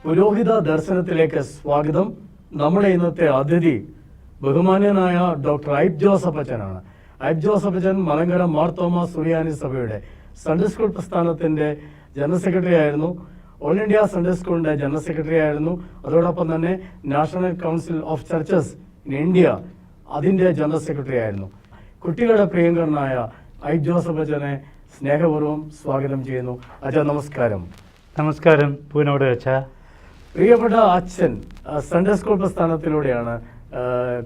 പുരോഹിത ദർശനത്തിലേക്ക് സ്വാഗതം. നമ്മുടെ ഇന്നത്തെ അതിഥി ബഹുമാന്യനായ ഡോക്ടർ ഐബ് ജോസഫ് അച്ഛനാണ്. ഐബ് ജോസഫ് അച്ഛൻ മലങ്കര മാർത്തോമ സുറിയാനി സഭയുടെ സൺഡേ സ്കൂൾ പ്രസ്ഥാനത്തിന്റെ ജനറൽ സെക്രട്ടറി ആയിരുന്നു. ഓൾ ഇന്ത്യ സൺഡേ സ്കൂളിന്റെ ജനറൽ സെക്രട്ടറി ആയിരുന്നു. അതോടൊപ്പം തന്നെ national council of churches in India അതിന്റെ ജനറൽ സെക്രട്ടറി ആയിരുന്നു. കുട്ടികളുടെ പ്രിയങ്കരനായ ഐബ് ജോസഫ് അച്ഛനെ സ്നേഹപൂർവ്വം സ്വാഗതം ചെയ്യുന്നു. അച്ഛാ നമസ്കാരം. നമസ്കാരം പൂനോട് അച്ഛാ. പ്രിയപ്പെട്ട അച്ഛൻ സൺഡേ സ്കൂൾ പ്രസ്ഥാനത്തിലൂടെയാണ്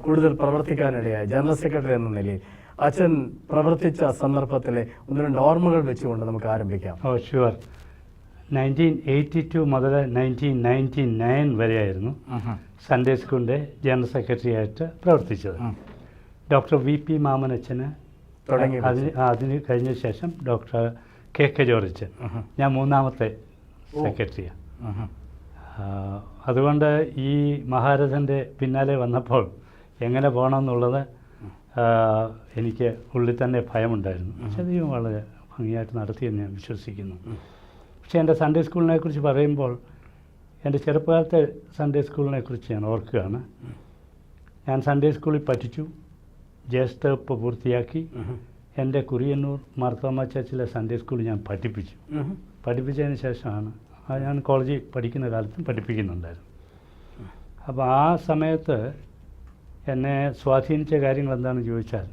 കൂടുതൽ പ്രവർത്തിക്കാനിടയായി. ജനറൽ സെക്രട്ടറി എന്ന നിലയിൽ അച്ഛൻ പ്രവർത്തിച്ച സന്ദർഭത്തിലെ ഒന്ന് രണ്ട് ഓർമ്മകൾ വെച്ചുകൊണ്ട് നമുക്ക് ആരംഭിക്കാം. ഓ ഷുവർ. 1982 മുതൽ 1999 വരെയായിരുന്നു സൺഡേ സ്കൂളിൻ്റെ ജനറൽ സെക്രട്ടറി ആയിട്ട് പ്രവർത്തിച്ചത്. Doctor VP. മാമൻ അച്ഛന് അതിന് കഴിഞ്ഞ ശേഷം ഡോക്ടർ കെ ജോർജ് അച്ഛൻ, ഞാൻ മൂന്നാമത്തെ സെക്രട്ടറിയാണ്. അതുകൊണ്ട് ഈ മഹാരഥൻ്റെ പിന്നാലെ വന്നപ്പോൾ എങ്ങനെ പോകണമെന്നുള്ളത് എനിക്ക് ഉള്ളിൽ തന്നെ ഭയമുണ്ടായിരുന്നു. പക്ഷെ അധികം വളരെ ഭംഗിയായിട്ട് നടത്തിയെന്ന് ഞാൻ വിശ്വസിക്കുന്നു. പക്ഷേ എൻ്റെ സൺഡേ സ്കൂളിനെ കുറിച്ച് പറയുമ്പോൾ എൻ്റെ ചെറുപ്പകാലത്തെ സൺഡേ സ്കൂളിനെ കുറിച്ച് ഞാൻ ഓർക്കുകയാണ്. ഞാൻ സൺഡേ സ്കൂളിൽ പഠിച്ചു, ജ്യേഷ്ഠപ്പ് പൂർത്തിയാക്കി. എൻ്റെ കുറിയന്നൂർ മാർത്തോമ ചർച്ചിലെ സൺഡേ സ്കൂളിൽ ഞാൻ പഠിപ്പിച്ചു. പഠിപ്പിച്ചതിന് ശേഷമാണ് ഞാൻ കോളേജിൽ പഠിക്കുന്ന കാലത്തും പഠിപ്പിക്കുന്നുണ്ടായിരുന്നു. അപ്പോൾ ആ സമയത്ത് എന്നെ സ്വാധീനിച്ച കാര്യങ്ങൾ എന്താണെന്ന് ചോദിച്ചാൽ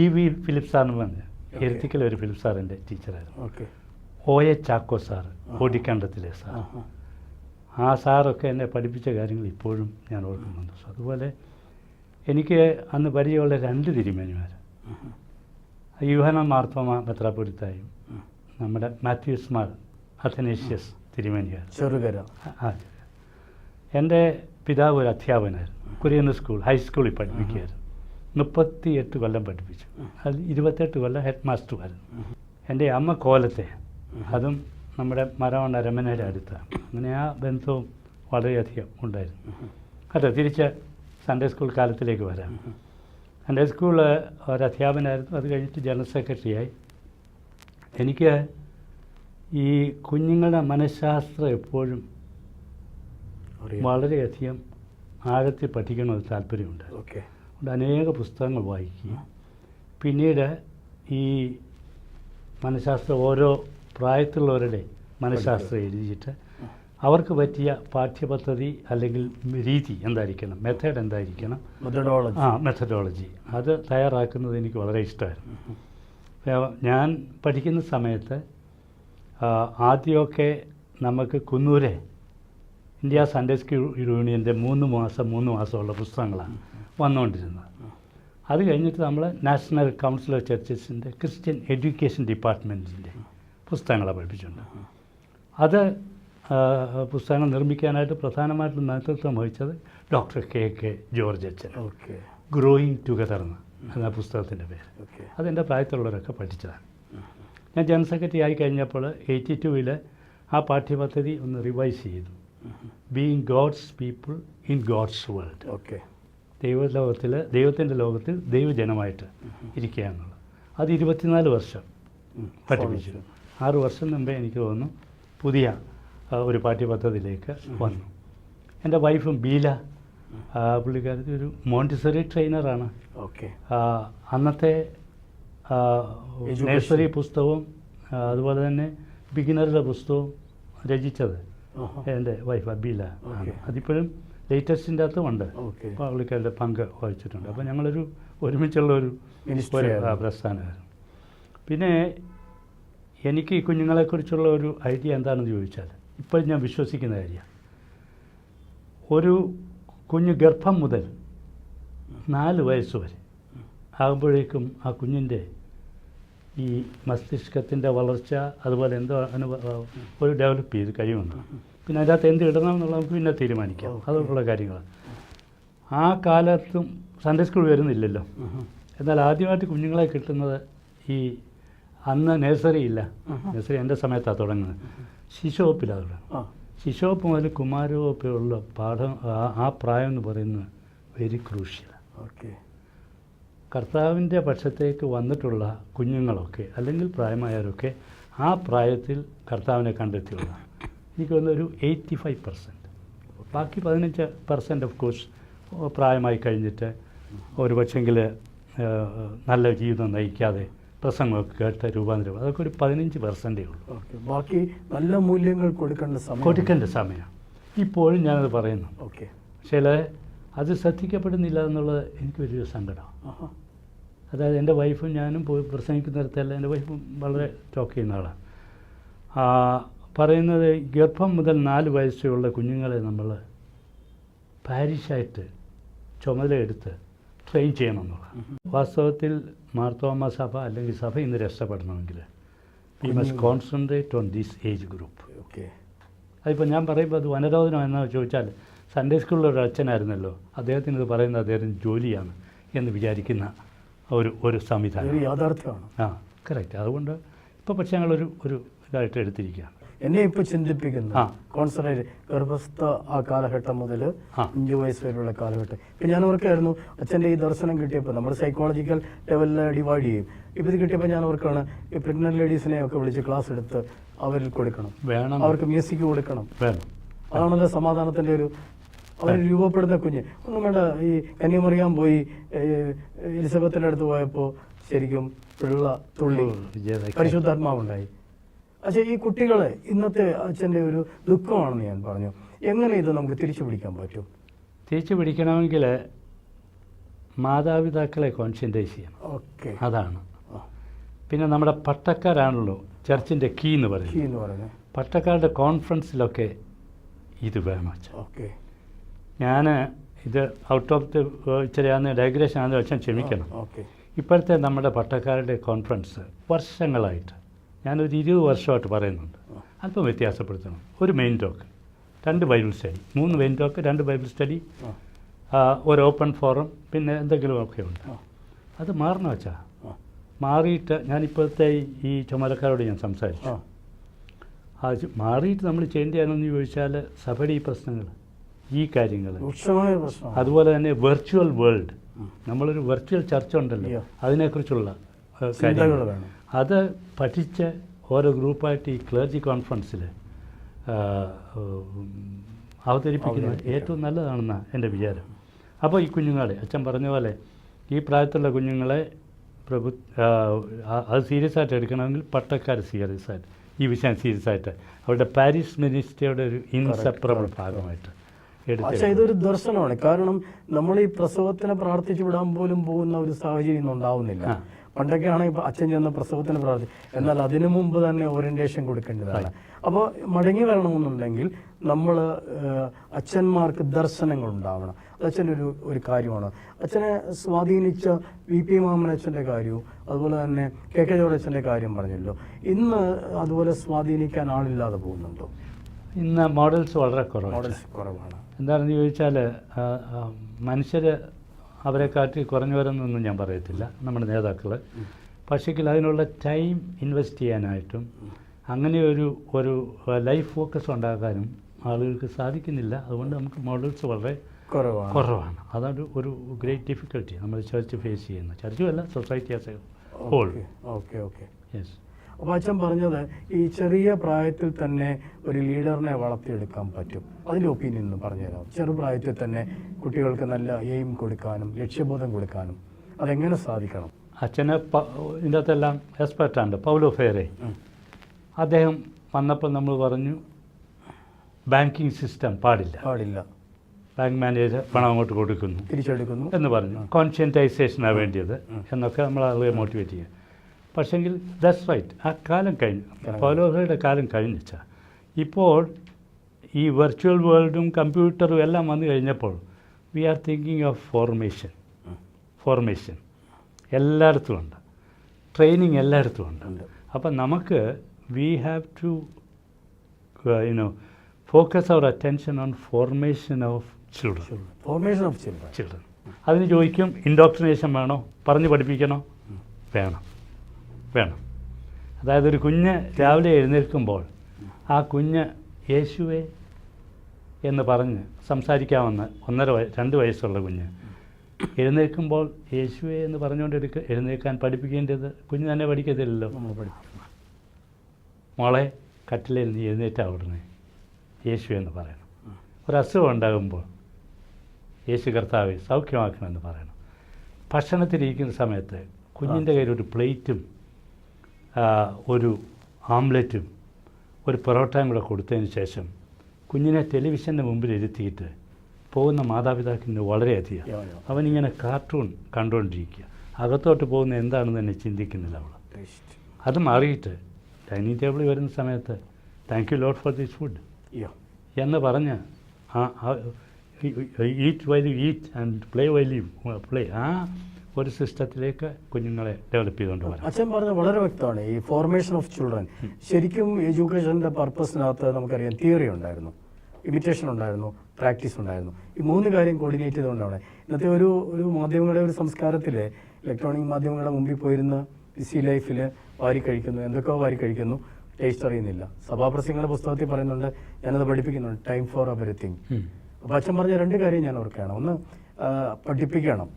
ഇ.വി. ഫിലിപ്പ് സാറിന് പറഞ്ഞ എഴുത്തിക്കൽ ഒരു ഫിലിപ്പ് സാർ എൻ്റെ ടീച്ചറായിരുന്നു. O.A. ചാക്കോ സാർ, ഓടിക്കണ്ടത്തിലെ സാർ, ആ സാറൊക്കെ എന്നെ പഠിപ്പിച്ച കാര്യങ്ങൾ ഇപ്പോഴും ഞാൻ ഓർക്കുന്നുണ്ട്. അതുപോലെ എനിക്ക് അന്ന് പരിചയമുള്ള രണ്ട് തിരുമേനിമാർ, യൂഹന്നാൻ മാർത്തോമ മെത്രാപ്പൊലീത്തായും നമ്മുടെ മാത്യൂസ് മാർ അഥനേഷ്യസ് തിരുമേനിയാർ ചെറുകര. എൻ്റെ പിതാവ് ഒരു അധ്യാപകനായിരുന്നു. കുര്യന്നൂർ സ്കൂൾ ഹൈസ്കൂളിൽ പഠിപ്പിക്കുകയായിരുന്നു. 38 കൊല്ലം പഠിപ്പിച്ചു. അതിൽ 28 കൊല്ലം ഹെഡ് മാസ്റ്ററുമായിരുന്നു. എൻ്റെ അമ്മ കോലത്തെ, അതും നമ്മുടെ മരവണ്ണ രമനയുടെ അടുത്താണ്. അങ്ങനെ ആ ബന്ധവും വളരെയധികം ഉണ്ടായിരുന്നു. അതെ, തിരിച്ച് സൺഡേ സ്കൂൾ കാലത്തിലേക്ക് വരാം. സൺഡേ സ്കൂളിൽ ഒരു അധ്യാപകനായിരുന്നു. അത് കഴിഞ്ഞിട്ട് ജനറൽ സെക്രട്ടറിയായി. എനിക്ക് ഈ കുഞ്ഞുങ്ങളുടെ മനഃശാസ്ത്രം എപ്പോഴും വളരെയധികം ആഴത്തിൽ പഠിക്കണമെന്ന് താല്പര്യമുണ്ട്. അതുകൊണ്ട് അനേക പുസ്തകങ്ങൾ വായിക്കുകയും പിന്നീട് ഈ മനഃശാസ്ത്രം ഓരോ പ്രായത്തിലുള്ളവരുടെ മനഃശാസ്ത്രം എഴുതിയിട്ട് അവർക്ക് പറ്റിയ പാഠ്യപദ്ധതി അല്ലെങ്കിൽ രീതി എന്തായിരിക്കണം, മെത്തേഡ് എന്തായിരിക്കണം, മെത്തഡോളജി അത് തയ്യാറാക്കുന്നത് എനിക്ക് വളരെ ഇഷ്ടമായിരുന്നു. ഞാൻ പഠിക്കുന്ന സമയത്ത് ആദ്യമൊക്കെ നമുക്ക് കുന്നൂരെ ഇന്ത്യ സൺഡേ സ്കൂൾ യൂണിയൻ്റെ 3 മാസമുള്ള പുസ്തകങ്ങളാണ് വന്നുകൊണ്ടിരുന്നത്. അത് കഴിഞ്ഞിട്ട് നമ്മൾ നാഷണൽ കൗൺസിൽ ഓഫ് ചർച്ചസിൻ്റെ ക്രിസ്ത്യൻ എഡ്യൂക്കേഷൻ ഡിപ്പാർട്ട്മെൻറ്റിൻ്റെ പുസ്തകങ്ങളെ പഠിപ്പിച്ചിട്ടുണ്ട്. അത് പുസ്തകങ്ങൾ നിർമ്മിക്കാനായിട്ട് പ്രധാനമായിട്ടും നേതൃത്വം വഹിച്ചത് ഡോക്ടർ കെ ജോർജ് അച്ഛൻ. ഗ്രോയിങ് ടുഗദർ എന്ന പുസ്തകത്തിൻ്റെ പേര്. അതെൻ്റെ പ്രായത്തിലുള്ളവരൊക്കെ പഠിച്ചതാണ്. ഞാൻ ജനറൽ സെക്രട്ടറി ആയി കഴിഞ്ഞപ്പോൾ 82 ആ പാഠ്യപദ്ധതി ഒന്ന് റിവൈസ് ചെയ്തു. Being God's people in God's world. ദൈവത്തിൻ്റെ ലോകത്തിൽ ദൈവജനമായിട്ട് ഇരിക്കുക എന്നുള്ളത്. അത് 24 വർഷം പഠിപ്പിച്ചു. 6 വർഷം മുമ്പേ എനിക്ക് തോന്നുന്നു പുതിയ ഒരു പാഠ്യപദ്ധതിയിലേക്ക് വന്നു. എൻ്റെ വൈഫും ബീല, പുള്ളിക്കാരത്തി ഒരു മോണ്ടിസറി ട്രെയിനറാണ്. അന്നത്തെ നഴ്സറി പുസ്തകവും അതുപോലെ തന്നെ ബിഗിനറുടെ പുസ്തകവും രചിച്ചത് എൻ്റെ വൈഫ് ബീല ആണ്. അതിപ്പോഴും ലേറ്റസ്റ്റിൻ്റെ അകത്തും ഉണ്ട്. അപ്പോൾ പുള്ളിക്കാരുടെ പങ്ക് വഹിച്ചിട്ടുണ്ട്. അപ്പോൾ ഞങ്ങളൊരു ഒരുമിച്ചുള്ളൊരു പ്രസ്ഥാനമായിരുന്നു. പിന്നെ എനിക്ക് ഈ കുഞ്ഞുങ്ങളെക്കുറിച്ചുള്ള ഒരു ഐഡിയ എന്താണെന്ന് ചോദിച്ചാൽ ഇപ്പോൾ ഞാൻ വിശ്വസിക്കുന്ന കാര്യമാണ്. ഒരു കുഞ്ഞ് ഗർഭം മുതൽ 4 വയസ്സ് വരെ ആകുമ്പോഴേക്കും ആ കുഞ്ഞിൻ്റെ ഈ മസ്തിഷ്കത്തിൻ്റെ വളർച്ച അതുപോലെ എന്തോ ഒരു ഡെവലപ്പ് ചെയ്ത് കഴിയുന്നുണ്ട്. പിന്നെ അതിനകത്ത് എന്ത് ഇടണം എന്നുള്ളത് നമുക്ക് പിന്നെ തീരുമാനിക്കാം. അതുള്ള കാര്യങ്ങളാണ്. ആ കാലത്തും സൺഡേ സ്കൂൾ വരുന്നില്ലല്ലോ. എന്നാൽ ആദ്യമായിട്ട് കുഞ്ഞുങ്ങളെ കിട്ടുന്നത് ഈ അന്ന് നഴ്സറി ഇല്ല. നഴ്സറി എൻ്റെ സമയത്താണ് തുടങ്ങുന്നത്. ശിശുവകുപ്പിലാണ് തുടങ്ങുന്നത്. ശിശുവകുപ്പ് മുതൽ കുമാരവകുപ്പുള്ള പാഠം ആ പ്രായം എന്ന് പറയുന്നത് വെരി ക്രൂഷ്യൽ. കർത്താവിൻ്റെ പക്ഷത്തേക്ക് വന്നിട്ടുള്ള കുഞ്ഞുങ്ങളൊക്കെ അല്ലെങ്കിൽ പ്രായമായവരൊക്കെ ആ പ്രായത്തിൽ കർത്താവിനെ കണ്ടെത്തിയുള്ളതാണ്. എനിക്ക് തോന്നുന്നു ഒരു 85% ബാക്കി 15% ഓഫ് കോഴ്സ് പ്രായമായി കഴിഞ്ഞിട്ട് ഒരു പക്ഷെങ്കിൽ നല്ല ജീവിതം നയിക്കാതെ പ്രസംഗമൊക്കെ കേട്ട് രൂപാന്തരം, അതൊക്കെ ഒരു 15% ഉള്ളൂ. ബാക്കി നല്ല മൂല്യങ്ങൾ കൊടുക്കേണ്ട സമയം ഇപ്പോഴും ഞാനത് പറയുന്നു. പക്ഷേ അത് ശ്രദ്ധിക്കപ്പെടുന്നില്ല എന്നുള്ളത് എനിക്ക് വലിയൊരു സങ്കടമാണ്. അതായത് എൻ്റെ വൈഫും ഞാനും പോയി പ്രസംഗിക്കുന്നിടത്തല്ല, എൻ്റെ വൈഫും വളരെ ടോക്ക് ചെയ്യുന്ന ആളാണ്. പറയുന്നത് ഗർഭം മുതൽ 4 വയസ്സുള്ള കുഞ്ഞുങ്ങളെ നമ്മൾ പാരിഷായിട്ട് ചുമതലയെടുത്ത് ട്രെയിൻ ചെയ്യണമെന്നുള്ളതാണ്. വാസ്തവത്തിൽ മാർത്തോമ സഭ അല്ലെങ്കിൽ സഭ ഇന്ന് രക്ഷപ്പെടണമെങ്കിൽ we must concentrate on this age group. അതിപ്പോൾ ഞാൻ പറയുമ്പോൾ അത് വനരോധനം എന്നാണ് ചോദിച്ചാൽ, സൺഡേ സ്കൂളിലൊരു അച്ഛനായിരുന്നല്ലോ, അദ്ദേഹത്തിന് ഇത് പറയുന്നത് അദ്ദേഹത്തിന് ജോലിയാണ് എന്ന് വിചാരിക്കുന്ന ഒരു സംവിധാനം, യാഥാർത്ഥ്യമാണ്. കറക്റ്റ്. അതുകൊണ്ട് ഇപ്പോൾ പക്ഷേ ഞങ്ങളൊരു ഇതായിട്ട് എടുത്തിരിക്കുകയാണ്. എന്നെ ഇപ്പോൾ ചിന്തിപ്പിക്കുന്നു കോൺസെൻട്രേറ്റ് ഗർഭസ്ഥ ആ കാലഘട്ടം മുതൽ 5 വയസ്സ് വരെയുള്ള കാലഘട്ടം. ഇപ്പം ഞാൻ ഓർക്കായിരുന്നു അച്ഛൻ്റെ ഈ ദർശനം കിട്ടിയപ്പോൾ നമ്മൾ സൈക്കോളജിക്കൽ ലെവലിൽ ഡിവൈഡ് ചെയ്യും. ഇപ്പോൾ ഇത് കിട്ടിയപ്പോൾ ഞാൻ ഓർക്കാണ് ഈ പ്രഗ്നന്റ് ലേഡീസിനെ ഒക്കെ വിളിച്ച് ക്ലാസ് എടുത്ത് അവരിൽ കൊടുക്കണം, വേണം, അവർക്ക് മ്യൂസിക് കൊടുക്കണം. അതാണല്ലോ സമാധാനത്തിൻ്റെ അവർ രൂപപ്പെടുന്ന കുഞ്ഞ്. ഒന്നും വേണ്ട, ഈ കന്യാമറിയാൻ പോയി എലിസബത്തിൻ്റെ അടുത്ത് പോയപ്പോൾ ശരിക്കും പിള്ള തുള്ളി പരിശുദ്ധാത്മാവുണ്ടായി. പക്ഷേ ഈ കുട്ടികളെ ഇന്നത്തെ അച്ഛൻ്റെ ഒരു ദുഃഖമാണെന്ന് ഞാൻ പറഞ്ഞു. എങ്ങനെ ഇത് നമുക്ക് തിരിച്ചു പിടിക്കാൻ പറ്റും? തിരിച്ചു പിടിക്കണമെങ്കിൽ മാതാപിതാക്കളെ കോൺസെൻട്രേറ്റ് ചെയ്യണം. അതാണ്. പിന്നെ നമ്മുടെ പട്ടക്കാരാണല്ലോ ചർച്ചിൻ്റെ കീ എന്ന് പറയുന്നത്. പട്ടക്കാരുടെ കോൺഫറൻസിലൊക്കെ ഇത് വേണം അച്ഛൻ. ഞാൻ ഇത് ഔട്ട് ഓഫ് ദ ഇച്ചിരിയാന്ന് ഡയഗ്രേഷൻ ആണെന്ന് അച്ഛൻ ക്ഷമിക്കണം. ഇപ്പോഴത്തെ നമ്മുടെ പട്ടക്കാരുടെ കോൺഫറൻസ് വർഷങ്ങളായിട്ട്, ഞാനൊരു 20 വർഷമായിട്ട് പറയുന്നുണ്ട്, അല്പം വ്യത്യാസപ്പെടുത്തണം. ഒരു main talk, 2 Bible study, 3 main talk, 2 Bible study, ഒരു ഓപ്പൺ ഫോറം, പിന്നെ എന്തെങ്കിലുമൊക്കെ ഉണ്ട്. അത് മാറണം വെച്ചാൽ മാറിയിട്ട് ഞാനിപ്പോഴത്തെ ഈ ചുമതലക്കാരോട് ഞാൻ സംസാരിച്ചു. അത് മാറിയിട്ട് നമ്മൾ ചേഞ്ച് ചെയ്യാനെന്ന് ചോദിച്ചാൽ സഭയുടെ ഈ പ്രശ്നങ്ങൾ, ഈ കാര്യങ്ങൾ, അതുപോലെ തന്നെ വെർച്വൽ വേൾഡ്, നമ്മളൊരു വെർച്വൽ ചർച്ച ഉണ്ടല്ലോ, അതിനെക്കുറിച്ചുള്ള കാര്യങ്ങൾ അത് പഠിച്ച് ഓരോ ഗ്രൂപ്പായിട്ട് ഈ ക്ലർജി കോൺഫറൻസിൽ അവതരിപ്പിക്കുന്നത് ഏറ്റവും നല്ലതാണെന്നാണ് എൻ്റെ വിചാരം. അപ്പോൾ ഈ കുഞ്ഞുങ്ങളെ അച്ഛൻ പറഞ്ഞ പോലെ ഈ പ്രായത്തിലുള്ള കുഞ്ഞുങ്ങളെ അത് സീരിയസ് ആയിട്ട് എടുക്കണമെങ്കിൽ പട്ടക്കാർ സീരിയസ് ആയിട്ട് ഈ വിഷയം സീരിയസ് ആയിട്ട് അവരുടെ പാരീഷ് മിനിസ്ട്രിയുടെ ഒരു ഇൻസെപ്പറബിൾ ഭാഗമായിട്ട് പക്ഷേ ഇതൊരു ദർശനമാണ്. കാരണം നമ്മൾ ഈ പ്രസവത്തിനെ പ്രാർത്ഥിച്ചു വിടാൻ പോലും പോകുന്ന ഒരു സാഹചര്യം ഒന്നും ഉണ്ടാവുന്നില്ല. പണ്ടൊക്കെ ആണെങ്കിൽ ഇപ്പോൾ അച്ഛൻ ചെന്ന പ്രസവത്തിന് പ്രാർത്ഥിക്കും, എന്നാൽ അതിനു മുമ്പ് തന്നെ ഓറിയൻറ്റേഷൻ കൊടുക്കേണ്ടതാണ്. അപ്പോൾ മടങ്ങി വരണമെന്നുണ്ടെങ്കിൽ നമ്മൾ അച്ഛന്മാർക്ക് ദർശനങ്ങൾ ഉണ്ടാവണം. അത് അച്ഛൻ്റെ ഒരു കാര്യമാണ്. അച്ഛനെ സ്വാധീനിച്ച VP മാമൻ അച്ഛൻ്റെ കാര്യവും അതുപോലെ തന്നെ KK ജോർജ് അച്ഛൻ്റെ കാര്യം പറഞ്ഞല്ലോ. ഇന്ന് അതുപോലെ സ്വാധീനിക്കാൻ ആളില്ലാതെ പോകുന്നുണ്ടോ? ഇന്ന് മോഡൽസ് വളരെ കുറവാണ്. എന്താണെന്ന് ചോദിച്ചാൽ മനുഷ്യർ അവരെ കാട്ടി കുറഞ്ഞവരെന്നൊന്നും ഞാൻ പറയത്തില്ല, നമ്മുടെ നേതാക്കൾ. പക്ഷേങ്കിൽ അതിനുള്ള ടൈം ഇൻവെസ്റ്റ് ചെയ്യാനായിട്ടും അങ്ങനെ ഒരു ലൈഫ് ഫോക്കസ് ഉണ്ടാക്കാനും ആളുകൾക്ക് സാധിക്കുന്നില്ല. അതുകൊണ്ട് നമുക്ക് മോഡൽസ് വളരെ കുറവാണ്. അതാണ് ഒരു ഗ്രേറ്റ് ഡിഫിക്കൽട്ടി നമ്മൾ ചർച്ച് ഫേസ് ചെയ്യുന്ന, ചർച്ചുമല്ല society as a whole. Yes. അപ്പോൾ അച്ഛൻ പറഞ്ഞത് ഈ ചെറിയ പ്രായത്തിൽ തന്നെ ഒരു ലീഡറിനെ വളർത്തിയെടുക്കാൻ പറ്റും. അതിൻ്റെ ഒപ്പീനിയൻ ഒന്ന് പറഞ്ഞുതരാം. ചെറുപ്രായത്തിൽ തന്നെ കുട്ടികൾക്ക് നല്ല എയിം കൊടുക്കാനും ലക്ഷ്യബോധം കൊടുക്കാനും അതെങ്ങനെ സാധിക്കണം? അച്ഛന് ഇതിൻ്റെ അകത്തെല്ലാം എക്സ്പെർട്ടാണ്. പൗലോ ഫെയറെ അദ്ദേഹം വന്നപ്പോൾ നമ്മൾ പറഞ്ഞു ബാങ്കിങ് സിസ്റ്റം പാടില്ല, ബാങ്ക് മാനേജർ പണം അങ്ങോട്ട് കൊടുക്കുന്നു, തിരിച്ചെടുക്കുന്നു എന്ന് പറഞ്ഞു. കോൺഷ്യൻറ്റൈസേഷനാണ് വേണ്ടിയത് എന്നൊക്കെ നമ്മൾ ആളുകളെ മോട്ടിവേറ്റ് ചെയ്യുക. പക്ഷെങ്കിൽ ദാറ്റ്സ് റൈറ്റ്. ആ കാലം കഴിഞ്ഞു, പൗലോയുടെ കാലം കഴിഞ്ഞാൽ ഇപ്പോൾ ഈ വെർച്വൽ വേൾഡും കമ്പ്യൂട്ടറും എല്ലാം വന്നു കഴിഞ്ഞപ്പോൾ we are thinking of formation എല്ലായിടത്തും ഉണ്ട്, ട്രെയിനിങ് എല്ലായിടത്തും ഉണ്ട്. അപ്പം നമുക്ക് we have to focus our attention on formation of children. അതിന് ചോദിക്കും ഇൻഡോക്ട്രിനേഷൻ വേണോ, പറഞ്ഞു പഠിപ്പിക്കണോ? വേണം. അതായത് ഒരു കുഞ്ഞ് രാവിലെ എഴുന്നേൽക്കുമ്പോൾ ആ കുഞ്ഞ് യേശുവേ എന്ന് പറഞ്ഞ് സംസാരിക്കാമെന്ന് 1.5-2 വയസ്സുള്ള കുഞ്ഞ് എഴുന്നേൽക്കുമ്പോൾ യേശുവേ എന്ന് പറഞ്ഞുകൊണ്ട് എഴുന്നേൽക്കാൻ പഠിപ്പിക്കേണ്ടത് കുഞ്ഞ് തന്നെ പഠിക്കത്തില്ലല്ലോ. മോളെ കട്ടിലിൽ നീ എഴുന്നേറ്റാ ഉടനെ യേശു എന്ന് പറയണം. ഒരസുഖം ഉണ്ടാകുമ്പോൾ യേശു കർത്താവെ സൗഖ്യമാക്കണമെന്ന് പറയണം. ഭക്ഷണത്തിലിരിക്കുന്ന സമയത്ത് കുഞ്ഞിൻ്റെ കയ്യിൽ ഒരു പ്ലേറ്റും ഒരു ആംലെറ്റും ഒരു പൊറോട്ടയും കൂടെ കൊടുത്തതിന് ശേഷം കുഞ്ഞിനെ ടെലിവിഷൻ്റെ മുമ്പിൽ ഇരുത്തിയിട്ട് പോകുന്ന മാതാപിതാക്കളിന് വളരെയധികം. അവനിങ്ങനെ കാർട്ടൂൺ കണ്ടുകൊണ്ടിരിക്കുക, അകത്തോട്ട് പോകുന്ന എന്താണെന്ന് തന്നെ ചിന്തിക്കുന്നില്ല അവൾ. അത് മാറിയിട്ട് ഡൈനിങ് ടേബിളിൽ വരുന്ന സമയത്ത് thank you Lord for this food എന്ന് പറഞ്ഞ് eat while you eat and play while you play, ആ ഒരു സിസ്റ്റത്തിലേക്ക് കുഞ്ഞുങ്ങളെ ഡെവലപ്പ് ചെയ്തുകൊണ്ട് വരാം. അച്ഛൻ പറഞ്ഞത് വളരെ വ്യക്തമാണ്. ഈ ഫോർമേഷൻ ഓഫ് ചിൽഡ്രൻ ശരിക്കും എഡ്യൂക്കേഷൻ്റെ പർപ്പസിനകത്ത് നമുക്കറിയാം തിയറി ഉണ്ടായിരുന്നു, ഇമിറ്റേഷൻ ഉണ്ടായിരുന്നു, പ്രാക്ടീസ് ഉണ്ടായിരുന്നു. ഈ 3 കാര്യം കോർഡിനേറ്റ് ചെയ്തുകൊണ്ടാണ് ഇന്നത്തെ ഒരു മാധ്യമങ്ങളുടെ ഒരു സംസ്കാരത്തിൽ ഇലക്ട്രോണിക് മാധ്യമങ്ങളുടെ മുമ്പിൽ പോയിരുന്ന് ബിസി ലൈഫിൽ വാരി കഴിക്കുന്നു, എന്തൊക്കെയോ വാരി കഴിക്കുന്നു, ടേസ്റ്റ് അറിയുന്നില്ല. സഭാപ്രസംഗങ്ങളുടെ പുസ്തകത്തിൽ പറയുന്നുണ്ട്, ഞാനത് പഠിപ്പിക്കുന്നുണ്ട്, ടൈം ഫോർ എവരിത്തിങ്. അപ്പോൾ അച്ഛൻ പറഞ്ഞ 2 കാര്യം ഞാൻ ഓർക്കുകയാണ്. ഒന്ന്, പഠിപ്പിക്കണം,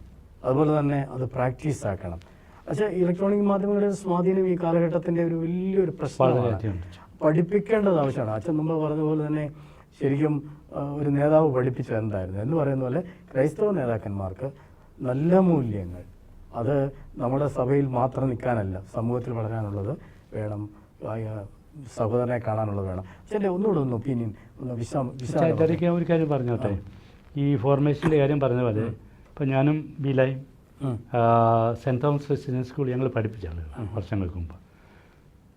അതുപോലെ തന്നെ അത് പ്രാക്ടീസ് ആക്കണം. പക്ഷേ ഇലക്ട്രോണിക് മാധ്യമങ്ങളുടെ സ്വാധീനം ഈ കാലഘട്ടത്തിൻ്റെ ഒരു വലിയൊരു പ്രശ്നമാണ്. പഠിപ്പിക്കേണ്ടത് ആവശ്യമാണ്. അച്ഛൻ മുമ്പ് പറഞ്ഞ പോലെ തന്നെ ശരിക്കും ഒരു നേതാവ് പഠിപ്പിച്ചത് എന്തായിരുന്നു എന്ന് പറയുന്ന പോലെ ക്രൈസ്തവ നേതാക്കന്മാർക്ക് നല്ല മൂല്യങ്ങൾ, അത് നമ്മുടെ സഭയിൽ മാത്രം നിൽക്കാനല്ല, സമൂഹത്തിൽ വളരാനുള്ളത് വേണം, സഹോദരനെ കാണാനുള്ളത് വേണം. പക്ഷേ ഒന്നുകൂടെ ഒന്ന് ഒപ്പീനിയൻ ഒന്ന് ഒരു കാര്യം പറഞ്ഞോട്ടെ. ഈ ഫോർമേഷൻ്റെ കാര്യം പറഞ്ഞ പോലെ ഇപ്പം ഞാനും ബിലായും സെൻറ്റ് തോമസ് ക്രിസ്ത്യൻ സ്കൂൾ ഞങ്ങൾ പഠിപ്പിച്ച ആളുകൾ വർഷങ്ങൾക്ക് മുമ്പ്.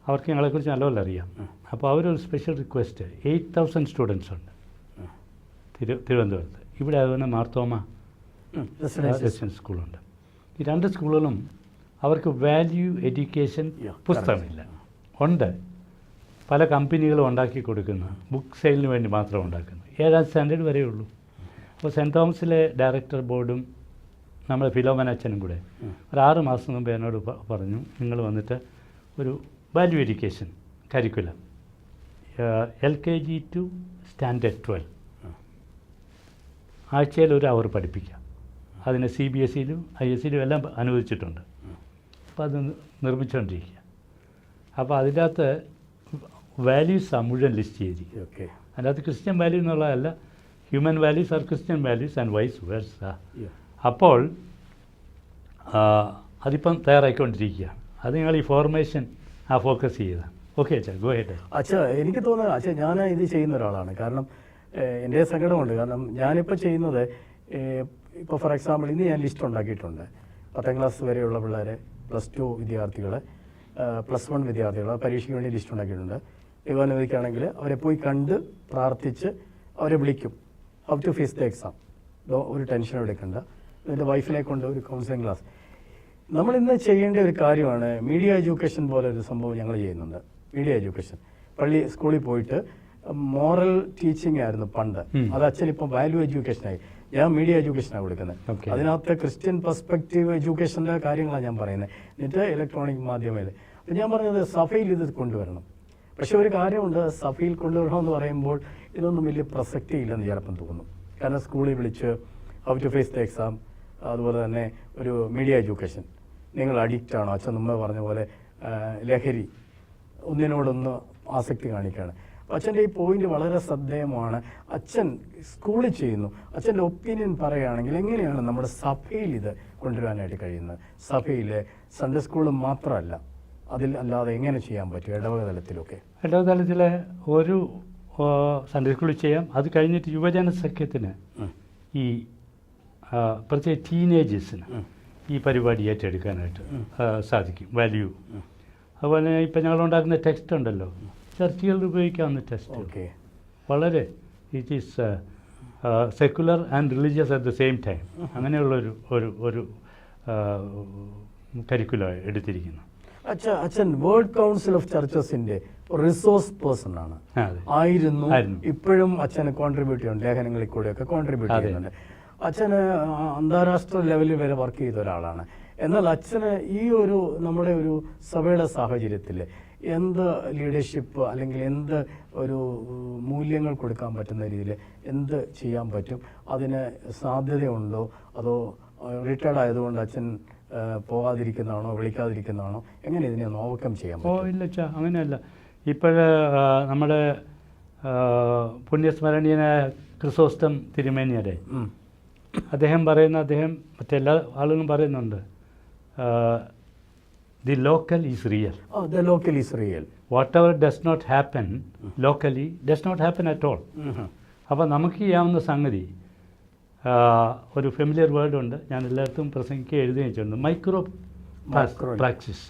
അവർക്ക് ഞങ്ങളെക്കുറിച്ച് നല്ലപോലെ അറിയാം. അപ്പോൾ അവരൊരു സ്പെഷ്യൽ റിക്വസ്റ്റ്, 8000 സ്റ്റുഡൻസ് ഉണ്ട് തിരുവനന്തപുരത്ത്. ഇവിടെ അതുപോലെ മാർത്തോമ റെസിഡൻഷ്യൽ സ്കൂളുണ്ട്. ഈ 2 സ്കൂളുകളും അവർക്ക് വാല്യൂ എഡ്യൂക്കേഷൻ പുസ്തകമില്ല. ഉണ്ട്, പല കമ്പനികളും ഉണ്ടാക്കി കൊടുക്കുന്നു, ബുക്ക് സെയിലിന് വേണ്ടി മാത്രം ഉണ്ടാക്കുന്നു. 7ാം സ്റ്റാൻഡേർഡ് വരെ ഉള്ളൂ. അപ്പോൾ സെൻറ്റ് തോമസിലെ ഡയറക്ടർ ബോർഡും നമ്മുടെ ഫിലോമൻ അച്ഛനും കൂടെ ഒരു 6 മാസം മുമ്പ് എന്നോട് പറഞ്ഞു, നിങ്ങൾ വന്നിട്ട് ഒരു value education curriculum LKG to standard 12 ആഴ്ചയിൽ 1 അവർ പഠിപ്പിക്കാം. അതിനെ CBSEയിലും ISEയിലും എല്ലാം അനുവദിച്ചിട്ടുണ്ട്. അപ്പോൾ അത് നിർമ്മിച്ചുകൊണ്ടിരിക്കുക. അപ്പോൾ അതിൻ്റെ അകത്ത് വാല്യൂസാണ് മുഴുവൻ ലിസ്റ്റ് ചെയ്തിരിക്കും. അതിൻ്റെ അകത്ത് ക്രിസ്ത്യൻ വാല്യൂ എന്നുള്ളതല്ല, human values are Christian values and vice versa. അപ്പോൾ അതിപ്പം തയ്യാറായിക്കൊണ്ടിരിക്കുകയാണ്. അത് ഞങ്ങൾ ഈ ഫോർമേഷൻ ഫോക്കസ് ചെയ്തതാണ്. ഓക്കെ അച്ഛാ, ഗോ ഹെഡ്. അച്ഛാ, എനിക്ക് തോന്നുന്നത് അച്ഛാ ഞാൻ ഇത് ചെയ്യുന്ന ഒരാളാണ്. കാരണം എൻ്റെ സങ്കടമുണ്ട്. കാരണം ഞാനിപ്പോൾ ചെയ്യുന്നത്, ഇപ്പോൾ ഫോർ എക്സാമ്പിൾ ഇന്ന് ഞാൻ ലിസ്റ്റ് ഉണ്ടാക്കിയിട്ടുണ്ട്. 10ാം ക്ലാസ് വരെയുള്ള പിള്ളേരെ, +2 വിദ്യാർത്ഥികളെ, +1 വിദ്യാർത്ഥികളെ പരീക്ഷയ്ക്ക് വേണ്ടി ലിസ്റ്റ് ഉണ്ടാക്കിയിട്ടുണ്ട്. ദൈവാനുവദിക്കുകയാണെങ്കിൽ അവരെ പോയി കണ്ട് പ്രാർത്ഥിച്ച് അവരെ വിളിക്കും. How to face the exam, ഒരു ടെൻഷൻ എടുക്കണ്ട. എൻ്റെ വൈഫിനെ കൊണ്ട് ഒരു കൗൺസിലിംഗ് ക്ലാസ്. നമ്മളിന്ന് ചെയ്യേണ്ട ഒരു കാര്യമാണ് മീഡിയ എഡ്യൂക്കേഷൻ പോലെ ഒരു സംഭവം ഞങ്ങൾ ചെയ്യുന്നുണ്ട്. മീഡിയ എഡ്യൂക്കേഷൻ സ്കൂളിൽ പോയിട്ട് മോറൽ ടീച്ചിങ് ആയിരുന്നു പണ്ട്, അത് അച്ഛനിപ്പം വാല്യൂ എഡ്യൂക്കേഷനായി. ഞാൻ മീഡിയ എഡ്യൂക്കേഷനാണ് കൊടുക്കുന്നത്. അതിനകത്ത് ക്രിസ്ത്യൻ പെർസ്പെക്റ്റീവ് എഡ്യൂക്കേഷൻ്റെ കാര്യങ്ങളാണ് ഞാൻ പറയുന്നത്. എന്നിട്ട് ഇലക്ട്രോണിക് മാധ്യമത്തിൽ അപ്പം ഞാൻ പറഞ്ഞത് സഭയിൽ ഇത് കൊണ്ടുവരണം. പക്ഷെ ഒരു കാര്യമുണ്ട്, സഭയിൽ കൊണ്ടുവരണമെന്ന് പറയുമ്പോൾ ഇതൊന്നും വലിയ പ്രസക്തി ഇല്ലെന്ന് ചിലപ്പം തോന്നും. കാരണം സ്കൂളിൽ വിളിച്ച് how to face the exam, അതുപോലെ തന്നെ ഒരു മീഡിയ എഡ്യൂക്കേഷൻ, നിങ്ങൾ അഡിക്റ്റ് ആണോ, അച്ഛൻ മുമ്പ് പറഞ്ഞ പോലെ ലഹരി, ഒന്നിനോടൊന്ന് ആസക്തി കാണിക്കുകയാണ്. അപ്പോൾ അച്ഛൻ്റെ ഈ പോയിന്റ് വളരെ ശ്രദ്ധേയമാണ്. അച്ഛൻ സ്കൂളിൽ ചെയ്യുന്നു. അച്ഛൻ്റെ ഒപ്പീനിയൻ പറയുകയാണെങ്കിൽ എങ്ങനെയാണ് നമ്മുടെ സഭയിൽ ഇത് കൊണ്ടുവരാനായിട്ട് കഴിയുന്നത്? സഭയിൽ സൺഡേ സ്കൂൾ മാത്രമല്ല, അതിൽ അല്ലാതെ എങ്ങനെ ചെയ്യാൻ പറ്റും ഇടവക തലത്തിലൊക്കെ? ഇടവക തലത്തിൽ ഒരു സൺഡേ സ്കൂളിൽ ചെയ്യാം. അത് കഴിഞ്ഞിട്ട് യുവജന സഖ്യത്തിന് ഈ പ്രത്യേക ടീനേജേഴ്സിന് ഈ പരിപാടി ഏറ്റെടുക്കാനായിട്ട് സാധിക്കും. വാല്യൂ, അതുപോലെ ഇപ്പം ഞങ്ങളുണ്ടാക്കുന്ന ടെക്സ്റ്റ് ഉണ്ടല്ലോ, ചർച്ചുകളിൽ ഉപയോഗിക്കാവുന്ന ടെക്സ്റ്റ്, വളരെ it is secular and religious at the same time. അങ്ങനെയുള്ളൊരു ഒരു കരിക്കുലം എടുത്തിരിക്കുന്നു. അച്ഛൻ വേൾഡ് കൗൺസിൽ ഓഫ് ചർച്ചസിന്റെ റിസോഴ്സ് പേഴ്സൺ ആണ്, ആയിരുന്നു. ഇപ്പോഴും അച്ഛന് കോൺട്രിബ്യൂട്ട് ചെയ്യുന്നുണ്ട്, ലേഖനങ്ങളിൽ കൂടെയൊക്കെ കോൺട്രിബ്യൂട്ട് ചെയ്യുന്നുണ്ട്. അച്ഛന് അന്താരാഷ്ട്ര ലെവലിൽ വരെ വർക്ക് ചെയ്ത ഒരാളാണ്. എന്നാൽ അച്ഛന് ഈ ഒരു നമ്മുടെ ഒരു സഭയുടെ സാഹചര്യത്തിൽ എന്ത് ലീഡർഷിപ്പ് അല്ലെങ്കിൽ എന്ത് ഒരു മൂല്യങ്ങൾ കൊടുക്കാൻ പറ്റുന്ന രീതിയിൽ എന്ത് ചെയ്യാൻ പറ്റും, അതിന് സാധ്യതയുണ്ടോ? അതോ റിട്ടയർഡ് ആയതുകൊണ്ട് അച്ഛൻ പോകാതിരിക്കുന്നതാണോ, വിളിക്കാതിരിക്കുന്നതാണോ? എങ്ങനെ ഇതിനെ ഓവർകം ചെയ്യാൻ പറ്റും? ഇല്ല അച്ഛാ, അങ്ങനെയല്ല. ഇപ്പോൾ നമ്മുടെ പുണ്യസ്മരണീയനായ ക്രിസോസ്റ്റം തിരുമേനിയുടെ അദ്ദേഹം മറ്റെല്ലാ ആളുകളും പറയുന്നുണ്ട്, the local is real. The local is real. Whatever does not happen locally does not happen at all. അപ്പോൾ നമുക്ക് ചെയ്യാവുന്ന സംഗതി, ഒരു ഫെമിലിയർ വേർഡുണ്ട്, ഞാൻ എല്ലായിടത്തും പ്രസംഗിക്കുക എഴുതി വെച്ചിട്ടുണ്ട്, മൈക്രോ പ്രാക്ടീസ്,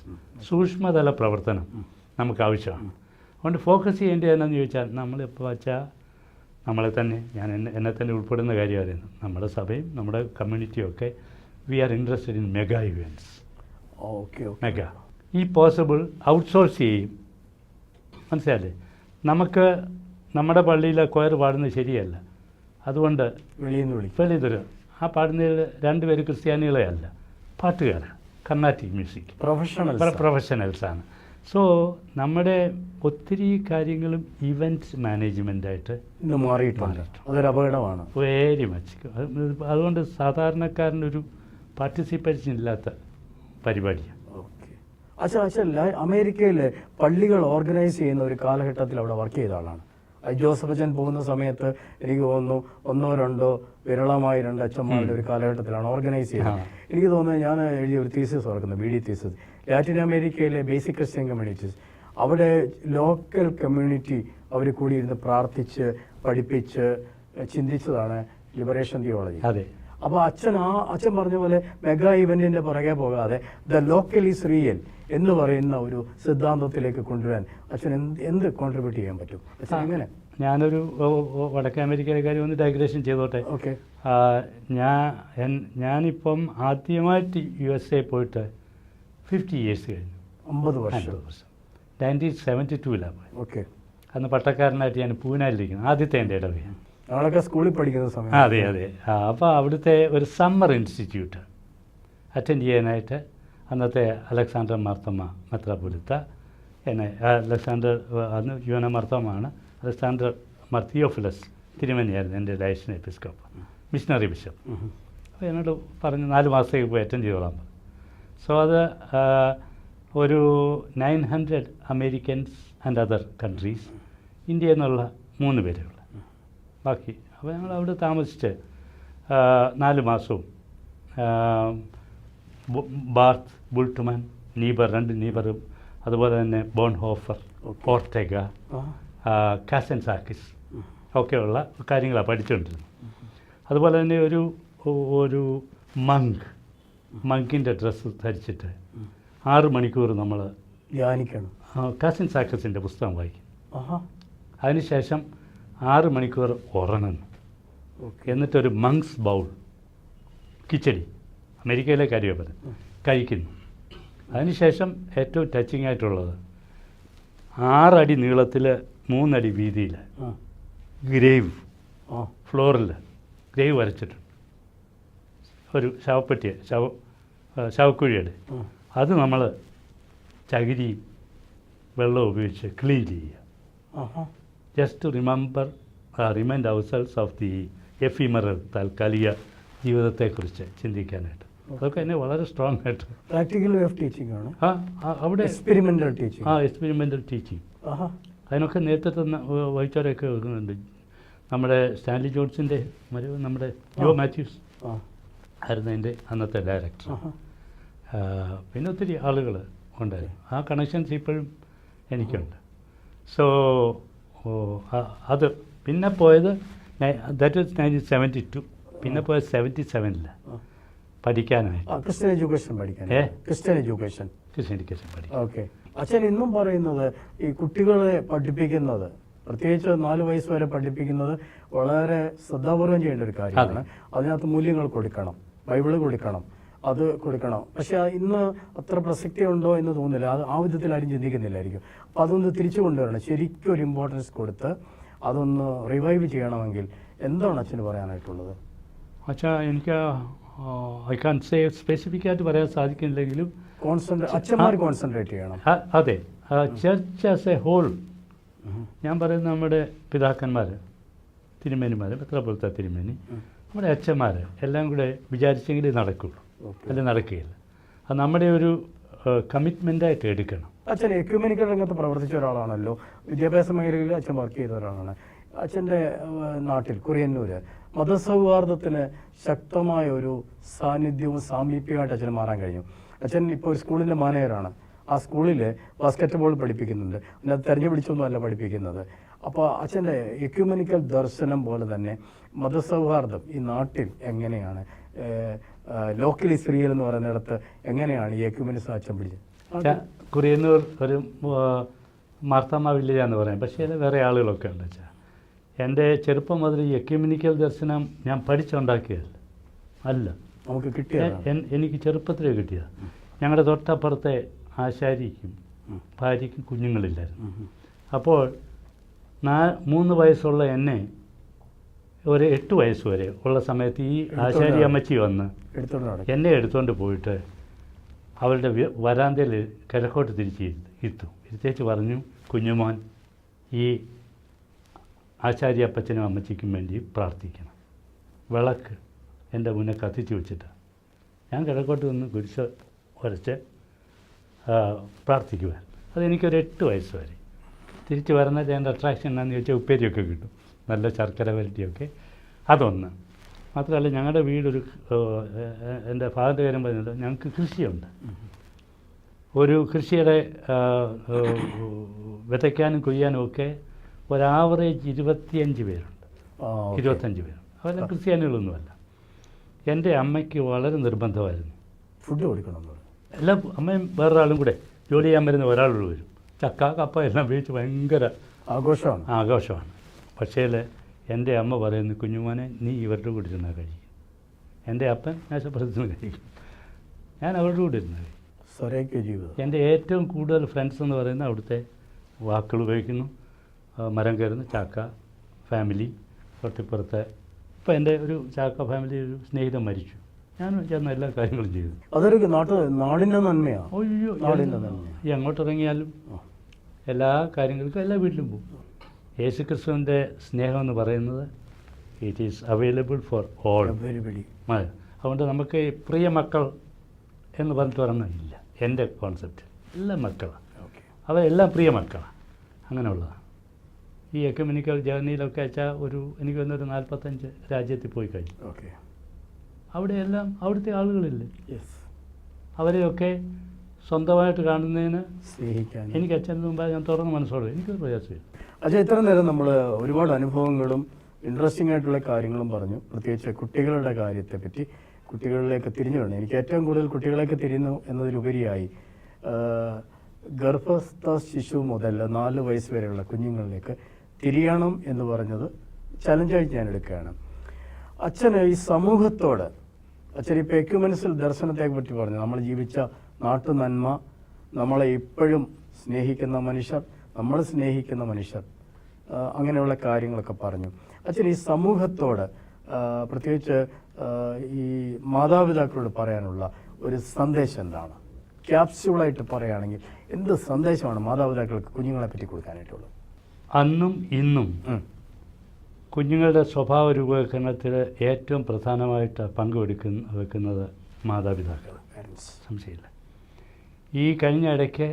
സൂക്ഷ്മതല പ്രവർത്തനം നമുക്ക് ആവശ്യമാണ്. അതുകൊണ്ട് ഫോക്കസ് ചെയ്യേണ്ടത് എന്നാന്ന് ചോദിച്ചാൽ, നമ്മളിപ്പോൾ വച്ചാൽ നമ്മളെ തന്നെ, ഞാൻ എന്നെ തന്നെ ഉൾപ്പെടുന്ന കാര്യം അറിയുന്നു, നമ്മുടെ സഭയും നമ്മുടെ കമ്മ്യൂണിറ്റിയും ഒക്കെ we are interested in mega events. Mega ഈ പോസിബിൾ ഔട്ട്സോഴ്സ് ചെയ്യും. മനസ്സിലായില്ലേ? നമുക്ക് നമ്മുടെ പള്ളിയിലെ കൊയർ പാടുന്നത് ശരിയല്ല, അതുകൊണ്ട് വെളിയിൽ തരും. ആ പാടുന്നതിൽ 2 പേര് ക്രിസ്ത്യാനികളെ അല്ല, പാട്ടുകാരാണ്, കർണാറ്റിക് മ്യൂസിക് പ്രൊഫഷണൽസാണ്. സോ നമ്മുടെ ഒത്തിരി കാര്യങ്ങളും ഇവൻറ്റ്സ് മാനേജ്മെൻറ്റായിട്ട് ഇന്ന് മാറിയിട്ടുണ്ട്. അതൊരു അപകടമാണ്. Very much. അതുകൊണ്ട് സാധാരണക്കാരനൊരു പാർട്ടിസിപ്പേഷൻ ഇല്ലാത്ത പരിപാടിയാണ്. അമേരിക്കയിൽ പള്ളികൾ ഓർഗനൈസ് ചെയ്യുന്ന ഒരു കാലഘട്ടത്തിൽ അവിടെ വർക്ക് ചെയ്ത ആളാണ്. ജോസഫ് അച്ഛൻ പോകുന്ന സമയത്ത് എനിക്ക് തോന്നുന്നു 1-2 വിരളമായ 2 അച്ഛന്മാരുടെ ഒരു കാലഘട്ടത്തിലാണ് ഓർഗനൈസ് ചെയ്യുന്നത്. എനിക്ക് തോന്നുന്നത്, ഞാൻ എഴുതിയ ഒരു തീസിസ് ഓർക്കുന്നു, BD തീസിസ്, ലാറ്റിൻ അമേരിക്കയിലെ ബേസിക് ക്രിസ്ത്യൻ കമ്മ്യൂണിറ്റീസ്, അവിടെ ലോക്കൽ കമ്മ്യൂണിറ്റി അവർ കൂടിയിരുന്ന് പ്രാർത്ഥിച്ച് പഠിപ്പിച്ച് ചിന്തിച്ചതാണ് ലിബറേഷൻ തിയോളജി. അതെ. അപ്പോൾ അച്ഛൻ പറഞ്ഞ പോലെ മെഗാ ഇവന്റിന്റെ പുറകെ പോകാതെ ദ ലോക്കൽ ഈസ് റിയൽ എന്ന് പറയുന്ന ഒരു സിദ്ധാന്തത്തിലേക്ക് കൊണ്ടുവരാൻ അച്ഛൻ എന്ത് കോൺട്രിബ്യൂട്ട് ചെയ്യാൻ പറ്റും? അച്ഛൻ എങ്ങനെ? ഞാനൊരു വടക്കേ അമേരിക്കയിലെ കാര്യം ഒന്ന് ഡൈഗ്രേഷൻ ചെയ്തോട്ടെ. ഓക്കെ. ഞാനിപ്പം ആദ്യമായിട്ട് USA പോയിട്ട് 50 ഇയേഴ്സ് കഴിഞ്ഞു. 50 വർഷം. 1972 പോയി. ഓക്കെ. അന്ന് പട്ടക്കാരനായിട്ട് ഞാൻ പൂനാലിരിക്കുന്നു, ആദ്യത്തെ എൻ്റെ ഇടവയാണ്. ഞങ്ങളൊക്കെ സ്കൂളിൽ പഠിക്കുന്ന സമയം. അതെ. അപ്പോൾ അവിടുത്തെ ഒരു സമ്മർ ഇൻസ്റ്റിറ്റ്യൂട്ട് അറ്റൻഡ് ചെയ്യാനായിട്ട് അന്നത്തെ അലക്സാണ്ടർ മാർത്തോമ മെത്രാപ്പൊലീത്ത എന്നെ, അന്ന് യുവന മാർത്തോമാണ്, അലക്സാണ്ടർ തിയോഫിലസ് തിരുമേനിയായിരുന്നു എൻ്റെ ഡയഷൻ എപ്പിസ്കോപ്പ്, മിഷണറി ബിഷപ്പ്. അപ്പോൾ എന്നോട് പറഞ്ഞ് 4 മാസത്തേക്ക് പോയി അറ്റൻഡ് ചെയ്തോളാം. സോ അത് ഒരു 900 അമേരിക്കൻസ് ആൻഡ് അതർ കൺട്രീസ്, ഇന്ത്യയിൽ നിന്നുള്ള 3 പേരുകൾ ബാക്കി. അപ്പോൾ ഞങ്ങൾ അവിടെ താമസിച്ച് 4 മാസവും ബാർത്ത്, ബുൾട്ട്മാൻ, നീബർ, 2 നീബറും, അതുപോലെ തന്നെ ബോൺഹോഫർ, ഓർട്ടേഗ, കാസൻസാക്കിസ് ഒക്കെയുള്ള കാര്യങ്ങളാണ് പഠിച്ചുകൊണ്ടിരുന്നത്. അതുപോലെ തന്നെ ഒരു മങ്കിൻ്റെ ഡ്രസ്സ് ധരിച്ചിട്ട് 6 മണിക്കൂർ നമ്മൾ ധ്യാനിക്കണം. കാസൻസാക്കിസിൻ്റെ പുസ്തകം വായിക്കും. അതിനുശേഷം 6 മണിക്കൂർ ഉറങ്ങുന്നു. എന്നിട്ടൊരു മങ്സ് ബൗൾ കിച്ചടി, അമേരിക്കയിലെ കാര്യമാണ് കഴിക്കുന്നു. അതിനുശേഷം ഏറ്റവും ടച്ചിങ് ആയിട്ടുള്ളത് 6 അടി നീളത്തിൽ 3 അടി വീതിയിൽ ഗ്രേവ് ഫ്ലോറിൽ ഗ്രേവ് വരച്ചിട്ടുണ്ട്. ഒരു ശവക്കുഴിയുടെ അത് നമ്മൾ ചകിരിയും വെള്ളവും ഉപയോഗിച്ച് ക്ലീൻ ചെയ്യുക. Just to remind ourselves of the ephemeral താൽക്കാലിക ജീവിതത്തെക്കുറിച്ച് ചിന്തിക്കാനായിട്ട്. അതൊക്കെ എന്നെ വളരെ സ്ട്രോങ് ആയിട്ട്. പ്രാക്ടിക്കൽ വേ ഓഫ് ടീച്ചിങ് ആണ് അവിടെ. Experimental teaching. Experimental teaching. അതിനൊക്കെ നേതൃത്വം വഹിച്ചവരൊക്കെ ഉണ്ട്. നമ്മുടെ സ്റ്റാൻലി ജോൺസിൻ്റെ നമ്മുടെ ജോ മാത്യൂസ് ആയിരുന്നു അതിൻ്റെ അന്നത്തെ ഡയറക്ടർ. പിന്നെ ഒത്തിരി ആളുകൾ ഉണ്ടായിരുന്നു. ആ കണക്ഷൻസ് ഇപ്പോഴും എനിക്കുണ്ട്. സോ അത് പിന്നെ പോയത് ദാറ്റ് വാസ് 1972. പിന്നെ പോയത് 77 പഠിക്കാനായിട്ട്. ക്രിസ്ത്യൻ എഡ്യൂക്കേഷൻ പഠിക്കാൻ. ക്രിസ്ത്യൻ എഡ്യൂക്കേഷൻ പഠിക്കാൻ. ഓക്കെ. അച്ഛൻ ഇന്നും പറയുന്നത് ഈ കുട്ടികളെ പഠിപ്പിക്കുന്നത്, പ്രത്യേകിച്ച് 4 വയസ്സ് വരെ പഠിപ്പിക്കുന്നത് വളരെ ശ്രദ്ധാപൂർവം ചെയ്യേണ്ട ഒരു കാര്യമാണ്. അതിനകത്ത് മൂല്യങ്ങൾ കൊടുക്കണം, ബൈബിള് കൊടുക്കണം, അത് കൊടുക്കണം. പക്ഷെ ഇന്ന് അത്ര പ്രസക്തി ഉണ്ടോ എന്ന് തോന്നുന്നില്ല. അത് ആ വിധത്തിൽ ആരും ചിന്തിക്കുന്നില്ലായിരിക്കും. അപ്പം അതൊന്ന് തിരിച്ചു കൊണ്ടുവരണം. ശരിക്കും ഒരു ഇമ്പോർട്ടൻസ് കൊടുത്ത് അതൊന്ന് റിവൈവ് ചെയ്യണമെങ്കിൽ എന്താണ് അച്ഛന് പറയാനായിട്ടുള്ളത്? അച്ഛാ, എനിക്ക് ഐ കാൻ സേ സ്പെസിഫിക് ആയിട്ട് പറയാൻ സാധിക്കുന്നില്ലെങ്കിലും അച്ഛന്മാർ കോൺസെൻട്രേറ്റ് ചെയ്യണം. അതെ. ചർച്ച് ആസ് എ ഹോൾ, ഞാൻ പറയുന്നത് നമ്മുടെ പിതാക്കന്മാർ, തിരുമേനിമാർ, മെത്രാപ്പൊലീത്ത തിരുമേനി, നമ്മുടെ അച്ഛന്മാർ എല്ലാം കൂടെ വിചാരിച്ചെങ്കിലേ നടക്കുള്ളൂ, അല്ലെങ്കിൽ നടക്കുകയില്ല. അത് നമ്മുടെ ഒരു കമ്മിറ്റ്മെൻ്റായിട്ട് എടുക്കണം. അച്ഛൻ എക്യുമെനിക്കൽ രംഗത്ത് പ്രവർത്തിച്ച ഒരാളാണല്ലോ, വിദ്യാഭ്യാസ മേഖലയിൽ അച്ഛൻ വർക്ക് ചെയ്ത ഒരാളാണ്. അച്ഛൻ്റെ നാട്ടിൽ കുറിയന്നൂര് മതസൗഹാർദ്ദത്തിന് ശക്തമായ ഒരു സാന്നിധ്യവും സാമീപ്യമായിട്ട് അച്ഛന് മാറാൻ കഴിഞ്ഞു. അച്ഛൻ ഇപ്പോൾ ഒരു സ്കൂളിൻ്റെ മാനേജറാണ്. ആ സ്കൂളിൽ ബാസ്കറ്റ് ബോൾ പഠിപ്പിക്കുന്നുണ്ട്. അതിനകത്ത് തെരഞ്ഞു പിടിച്ചൊന്നുമല്ല പഠിപ്പിക്കുന്നത്. അപ്പോൾ അച്ഛൻ്റെ എക്യുമെനിക്കൽ ദർശനം പോലെ തന്നെ മതസൗഹാർദ്ദം ഈ നാട്ടിൽ എങ്ങനെയാണ്, ലോക്കലി സിറിയൽ എന്ന് പറയുന്നിടത്ത് എങ്ങനെയാണ് ഈ എക്യുമെനിസം അച്ഛൻ പിടിച്ചത്? കുറിയന്നൂർ ഒരു മാർത്താമ വില്ലേജ് എന്ന് പറയാം. പക്ഷേ അതിൽ വേറെ ആളുകളൊക്കെ ഉണ്ട്. വെച്ചാൽ എൻ്റെ ചെറുപ്പം മുതൽ ഈ എക്യുമെനിക്കൽ ദർശനം ഞാൻ പഠിച്ചുണ്ടാക്കിയതല്ല, അല്ല, നമുക്ക് കിട്ടിയത്, എനിക്ക് ചെറുപ്പത്തിലേ കിട്ടിയത്. ഞങ്ങളുടെ തൊട്ടപ്പുറത്തെ ആശാരിക്കും ഭാര്യയ്ക്കും കുഞ്ഞുങ്ങളില്ലായിരുന്നു. അപ്പോൾ 3 വയസ്സുള്ള എന്നെ ഒരു 8 വയസ്സ് വരെ ഉള്ള സമയത്ത് ഈ ആശാരി അമ്മച്ചി വന്ന് എന്നെ എടുത്തുകൊണ്ട് പോയിട്ട് അവളുടെ വരാന്തയിൽ കിഴക്കോട്ട് ഇരുത്തേച്ച് പറഞ്ഞു, കുഞ്ഞുമോൻ ഈ ആശാരി അപ്പച്ചനും അമ്മച്ചിക്കും വേണ്ടി പ്രാർത്ഥിക്കണം. വിളക്ക് എൻ്റെ മുന്നേ കത്തിച്ച് വെച്ചിട്ട് ഞാൻ കിഴക്കോട്ട് നിന്ന് കുരിശ് വരച്ച് പ്രാർത്ഥിക്കുവാൻ. അതെനിക്കൊരു 8 വയസ്സ് വരെ. തിരിച്ച് വരുന്നത് എൻ്റെ അട്രാക്ഷൻ എന്താണെന്ന് ചോദിച്ചാൽ ഉപ്പേരിയൊക്കെ കിട്ടും, നല്ല ശർക്കര വരട്ടിയൊക്കെ. അതൊന്ന് മാത്രമല്ല, ഞങ്ങളുടെ വീടൊരു എൻ്റെ ഫാദറിൻ്റെ കാര്യം പറഞ്ഞത് ഞങ്ങൾക്ക് കൃഷിയുണ്ട്. ഒരു കൃഷിയുടെ വിതയ്ക്കാനും കൊയ്യാനും ഒക്കെ ഒരാവറേജ് 25 പേരുണ്ട്. 25 പേര്. അതെല്ലാം ക്രിസ്ത്യാനികളൊന്നുമല്ല. എൻ്റെ അമ്മയ്ക്ക് വളരെ നിർബന്ധമായിരുന്നു ഫുഡ് കൊടുക്കണം. എല്ലാം അമ്മയും വേറൊരാളും കൂടെ ജോലി ചെയ്യാൻ വരുന്ന ഒരാളുകൾ വരും. ചക്ക കപ്പ എല്ലാം ഉപയോഗിച്ച് ഭയങ്കര ആഘോഷമാണ്. പക്ഷേ എൻ്റെ അമ്മ പറയുന്നു, കുഞ്ഞുമോനെ നീ ഇവരുടെ കൂടെ ഇരുന്നാൽ കഴിയും. എൻ്റെ അപ്പൻ മേശപ്പുറത്ത് കഴിക്കും, ഞാൻ അവരുടെ കൂടെ ഇരുന്നാൽ കഴിയും. എൻ്റെ ഏറ്റവും കൂടുതൽ ഫ്രണ്ട്സ് എന്ന് പറയുന്നത് അവിടുത്തെ വാക്കുകൾ ഉപയോഗിക്കുന്നു. മരം കയറുന്നു, ചാക്ക ഫാമിലി, തൊട്ടിപ്പുറത്തെ ഇപ്പോൾ എൻ്റെ ഒരു ചാക്ക ഫാമിലി ഒരു സ്നേഹിതൻ മരിച്ചു, ഞാനും ചേർന്ന എല്ലാ കാര്യങ്ങളും ചെയ്തു. അതൊരു നാടിൻ്റെ നന്മയാണ്. അയ്യോ, ഈ അങ്ങോട്ടിറങ്ങിയാലും എല്ലാ കാര്യങ്ങൾക്കും എല്ലാ വീട്ടിലും പോകും. യേശു ക്രിസ്തുവിൻ്റെ സ്നേഹം എന്ന് പറയുന്നത് it is available for all. അതുകൊണ്ട് നമുക്ക് പ്രിയ മക്കൾ എന്ന് പറഞ്ഞിട്ട് പറഞ്ഞില്ല. എൻ്റെ കോൺസെപ്റ്റ് എല്ലാ മക്കളാണ്, അവരെല്ലാം പ്രിയ മക്കളാണ്. അങ്ങനെയുള്ളതാണ്. ഈ എക്യുമെനിക്കൽ ജേർണിയിലൊക്കെ വെച്ചാൽ എനിക്ക് വന്നൊരു 45 രാജ്യത്തിൽ പോയി കഴിഞ്ഞു. അവിടെയെല്ലാം അവിടുത്തെ ആളുകളില്ലേ, അവരെയൊക്കെ സ്വന്തമായിട്ട് കാണുന്നതിന് സ്നേഹിക്കാൻ എനിക്ക് അച്ഛൻ്റെ മുമ്പ് ഞാൻ തുറന്ന് മനസ്സോട് എനിക്കൊരു പ്രയാസമില്ല. അച്ഛൻ ഇത്ര നേരം നമ്മൾ ഒരുപാട് അനുഭവങ്ങളും ഇൻട്രസ്റ്റിംഗ് ആയിട്ടുള്ള കാര്യങ്ങളും പറഞ്ഞു. പ്രത്യേകിച്ച് കുട്ടികളുടെ കാര്യത്തെപ്പറ്റി കുട്ടികളിലേക്ക് തിരിഞ്ഞു വേണം. എനിക്ക് ഏറ്റവും കൂടുതൽ കുട്ടികളേക്ക് തിരിഞ്ഞു എന്നതിലുപരിയായി ഗർഭസ്ഥ ശിശു മുതൽ 4 വയസ്സ് വരെയുള്ള കുഞ്ഞുങ്ങളിലേക്ക് തിരിയണം എന്ന് പറഞ്ഞത് ചലഞ്ചായിട്ട് ഞാൻ എടുക്കുകയാണ്. അച്ഛന് ഈ സമൂഹത്തോട്, അച്ഛൻ ഇപ്പോൾ എക്യുമെനിക്കൽ ദർശനത്തെ പറ്റി പറഞ്ഞു. നമ്മൾ ജീവിച്ച നാട്ടു നന്മ, നമ്മളെ ഇപ്പോഴും സ്നേഹിക്കുന്ന മനുഷ്യർ, നമ്മൾ സ്നേഹിക്കുന്ന മനുഷ്യർ, അങ്ങനെയുള്ള കാര്യങ്ങളൊക്കെ പറഞ്ഞു. അച്ഛൻ ഈ സമൂഹത്തോട്, പ്രത്യേകിച്ച് ഈ മാതാപിതാക്കളോട് പറയാനുള്ള ഒരു സന്ദേശം എന്താണ്? ക്യാപ്സ്യൂളായിട്ട് പറയുകയാണെങ്കിൽ എന്ത് സന്ദേശമാണ് മാതാപിതാക്കൾക്ക് കുഞ്ഞുങ്ങളെ പറ്റി കൊടുക്കാനായിട്ടുള്ളത്? അന്നും ഇന്നും കുഞ്ഞുങ്ങളുടെ സ്വഭാവ രൂപീകരണത്തിൽ ഏറ്റവും പ്രധാനമായിട്ട് വെക്കുന്നത് മാതാപിതാക്കൾ, സംശയമില്ല. ഈ കഴിഞ്ഞ ഇടയ്ക്ക്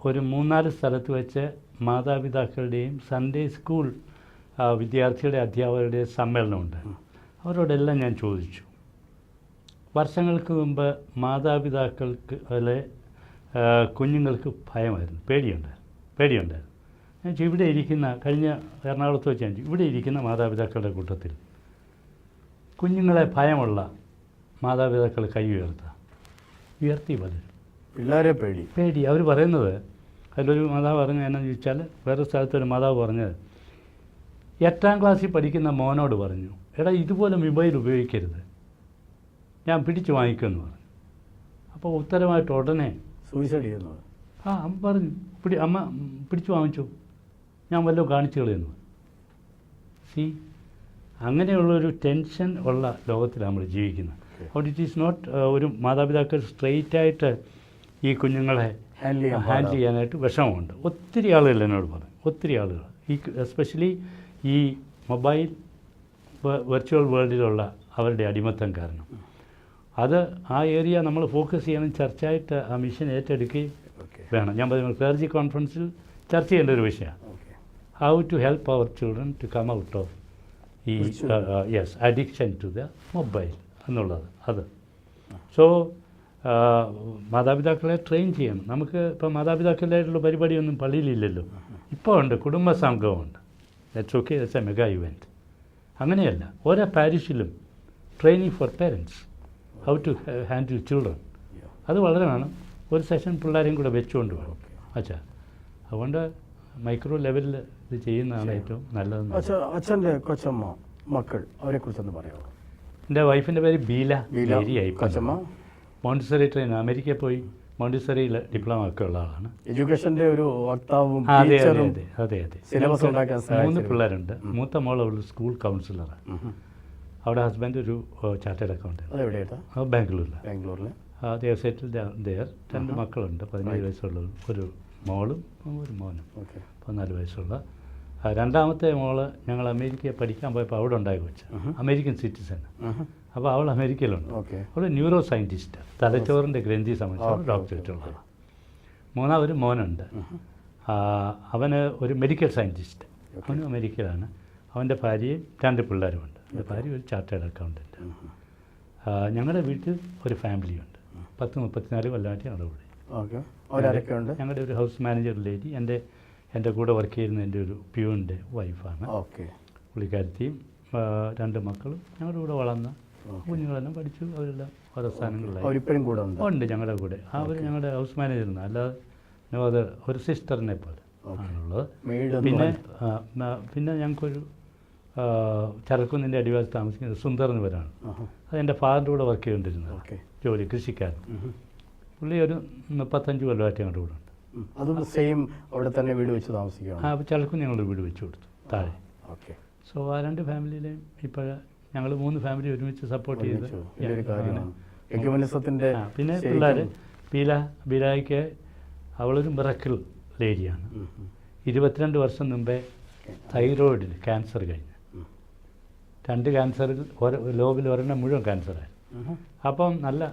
ഒരു 3-4 സ്ഥലത്ത് വെച്ച് മാതാപിതാക്കളുടെയും സൺഡേ സ്കൂൾ വിദ്യാർത്ഥികളുടെ അധ്യാപകരുടെയും സമ്മേളനമുണ്ട്. അവരോടെല്ലാം ഞാൻ ചോദിച്ചു, വർഷങ്ങൾക്ക് മുമ്പ് മാതാപിതാക്കൾക്ക് കുഞ്ഞുങ്ങൾക്ക് ഭയമായിരുന്നു, പേടിയുണ്ടായിരുന്നു. ഞാൻ ഇവിടെ ഇരിക്കുന്ന, കഴിഞ്ഞ എറണാകുളത്ത് വെച്ച് ഞാൻ ഇവിടെ ഇരിക്കുന്ന മാതാപിതാക്കളുടെ കൂട്ടത്തിൽ കുഞ്ഞുങ്ങളെ ഭയമുള്ള മാതാപിതാക്കൾ കൈ ഉയർത്തി പലരും. പിള്ളേരെ പേടി. അവർ പറയുന്നത്, അതിലൊരു മാതാവ് പറഞ്ഞത് എന്നാന്ന് ചോദിച്ചാൽ, വേറെ സ്ഥലത്തൊരു മാതാവ് പറഞ്ഞത് 8ാം ക്ലാസ്സിൽ പഠിക്കുന്ന മോനോട് പറഞ്ഞു, എടാ ഇതുപോലെ മൊബൈൽ ഉപയോഗിക്കരുത്, ഞാൻ പിടിച്ചു വാങ്ങിക്കുമെന്ന് പറഞ്ഞു. അപ്പോൾ ഉത്തരമായിട്ട് ഉടനെ സൂയിസൈഡ് ചെയ്യുന്നത്. അമ്മ പറഞ്ഞു, അമ്മ പിടിച്ചു വാങ്ങിച്ചു, ഞാൻ വല്ലതും കാണിച്ചു കളയുന്നു. അങ്ങനെയുള്ളൊരു ടെൻഷൻ ഉള്ള ലോകത്തിലാണ് നമ്മൾ ജീവിക്കുന്നത്. അതുകൊണ്ട് ഇറ്റ് ഈസ് നോട്ട്, ഒരു മാതാപിതാക്കൾ സ്ട്രെയിറ്റായിട്ട് ഈ കുഞ്ഞുങ്ങളെ ഹാൻഡിൽ ചെയ്യാനായിട്ട് വിഷമമുണ്ട്. ഒത്തിരി ആളുകൾ എന്നോട് പറഞ്ഞു, ഒത്തിരി ആളുകൾ, എസ്പെഷ്യലി ഈ മൊബൈൽ വെർച്വൽ വേൾഡിലുള്ള അവരുടെ അടിമത്തം കാരണം. അത് ആ ഏരിയ നമ്മൾ ഫോക്കസ് ചെയ്യണം, ചർച്ചയായിട്ട് ആ മിഷൻ ഏറ്റെടുക്കുകയും വേണം. ഞാൻ പറഞ്ഞു, ക്ലർജി കോൺഫറൻസിൽ ചർച്ച ചെയ്യേണ്ട ഒരു വിഷയമാണ്. how to help our children to come out of ഈ അഡിക്ഷൻ ടു ദ മൊബൈൽ എന്നുള്ളത് അത്. സോ മാതാപിതാക്കളെ ട്രെയിൻ ചെയ്യണം. നമുക്ക് ഇപ്പോൾ മാതാപിതാക്കളായിട്ടുള്ള പരിപാടിയൊന്നും പള്ളിയിലില്ലല്ലോ. ഇപ്പോൾ ഉണ്ട്, കുടുംബ സംഘമുണ്ട്. That's okay, that's a mega event. അങ്ങനെയല്ല, ഓരോ പാരിഷിലും training for parents how to handle children, അത് വളരെ വേണം. ഒരു സെഷൻ പിള്ളേരെയും കൂടെ വെച്ചുകൊണ്ട് വേണം. അച്ഛാ, അതുകൊണ്ട് മൈക്രോ ലെവലിൽ ഇത് ചെയ്യുന്നതാണ് ഏറ്റവും നല്ലതെന്ന്. അച്ഛൻ്റെ കൊച്ചമ്മ മക്കൾ അവരെ കുറിച്ചൊന്ന് പറയാമോ? എൻ്റെ വൈഫിൻ്റെ പേര് ബീല ആയി. കൊച്ചമ്മ മോണ്ടിസറി ട്രെയിൻ അമേരിക്കയിൽ പോയി മോണ്ടിസറിയിൽ ഡിപ്ലോമ ഒക്കെ ഉള്ള ആളാണ്. എഡ്യൂക്കേഷൻ്റെ ഒരു വക്താവും. അതെ അതെ അതെ അതെ. സിലബസ് ഉണ്ടാക്കാൻ 3 പിള്ളേരുണ്ട്. മൂത്ത മോൾ അവൾ സ്കൂൾ കൗൺസിലറാണ്. അവിടെ ഹസ്ബൻഡ് ഒരു ചാർട്ടേഡ് അക്കൗണ്ടന്റ്. അതെവിടെയാ? ബാംഗ്ലൂരിൽ. they have settled down there. 2 മക്കളുണ്ട്. 17 വയസ്സുള്ള ഒരു മോളും ഒരു മോനും. 14 വയസ്സുള്ള. രണ്ടാമത്തെ മോള് ഞങ്ങൾ അമേരിക്കയിൽ പഠിക്കാൻ പോയപ്പോൾ അവിടെ ഉണ്ടായി വെച്ച അമേരിക്കൻ സിറ്റിസൺ. അപ്പോൾ അവൾ അമേരിക്കയിലുണ്ട്. അവൾ ന്യൂറോ സയൻറ്റിസ്റ്റ്, തലച്ചോറിൻ്റെ ഗ്രന്ഥി സംബന്ധിച്ച് ഡോക്ടറേറ്റ് ഉള്ളതാണ്. മൂന്നാമതൊരു മോനുണ്ട്. അവന് ഒരു മെഡിക്കൽ സയൻറ്റിസ്റ്റ്, അവനും അമേരിക്കയിലാണ്. അവൻ്റെ ഭാര്യയും 2 പിള്ളേരുമുണ്ട്. എൻ്റെ ഭാര്യ ഒരു ചാർട്ടേഡ് അക്കൗണ്ടൻറ്റ്. ഞങ്ങളുടെ വീട്ടിൽ ഒരു ഫാമിലിയുണ്ട്. 10-34 കൊല്ലമായിട്ട് ഞങ്ങളുടെ കൂടെ. ഞങ്ങളുടെ ഒരു ഹൗസ് മാനേജർ ലേഡി എൻ്റെ കൂടെ വർക്ക് ചെയ്യുന്ന എൻ്റെ ഒരു പ്യൂണിൻ്റെ വൈഫാണ്. പുള്ളിക്കാരത്തിയും 2 മക്കളും ഞങ്ങളുടെ കൂടെ വളർന്ന കുഞ്ഞുങ്ങളെല്ലാം പഠിച്ചു. അവരെല്ലാം ഓരോ സ്ഥാനങ്ങളിലായി ഉണ്ട് ഞങ്ങളുടെ കൂടെ. അവർ ഞങ്ങളുടെ ഹൗസ് മാനേജറിന്, അല്ലാതെ ഒരു സിസ്റ്ററിനെ പോലെ ആണുള്ളത്. പിന്നെ ഞങ്ങൾക്കൊരു ചരക്കുന്നിൻ്റെ അടിവാരത്ത് താമസിക്കുന്നത് സുന്ദർ എന്ന് പേരാണ്. അതെൻ്റെ ഫാദറിൻ്റെ കൂടെ വർക്ക് ചെയ്തുകൊണ്ടിരുന്നത് ജോലി, കൃഷിക്കാരൻ. പുള്ളി ഒരു 35 കൊല്ലമായിട്ട് ഞങ്ങളുടെ കൂടെ ഉണ്ട്. അതും സെയിം അവിടെ തന്നെ വീട് വെച്ച് താമസിക്കുകയാണ്. ചരക്കും ഞങ്ങൾ വീട് വെച്ച് കൊടുത്തു താഴെ. സോ ആ 2 ഫാമിലിയിലെയും ഇപ്പോൾ ഞങ്ങൾ 3 ഫാമിലി ഒരുമിച്ച് സപ്പോർട്ട് ചെയ്ത്. പിന്നെ പിള്ളേർ ബീലായ്ക്ക് അവളൊരു മിറക്കിൾ ലേഡിയാണ്. 22 വർഷം മുമ്പേ തൈറോയിഡിൽ ക്യാൻസർ കഴിഞ്ഞു. 2 ക്യാൻസറിൽ ലോബിൽ ഒരെണ്ണം മുഴുവൻ ക്യാൻസറായിരുന്നു. അപ്പം നല്ല